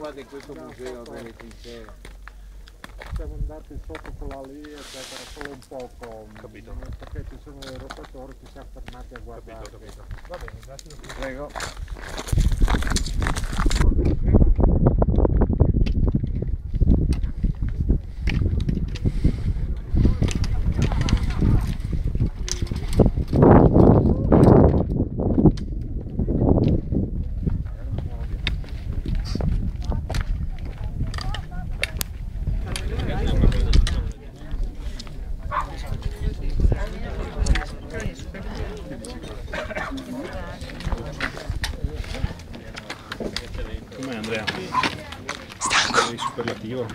fate in questo museo delle trincee? Siamo andati sotto quella lì, eccetera, solo un poco, Capito. perché ci sono dei rotatori che si sono fermati a guardare. Capito. Va bene, grazie. Prego. Com'è Andrea? Stanco. Sei superlativo.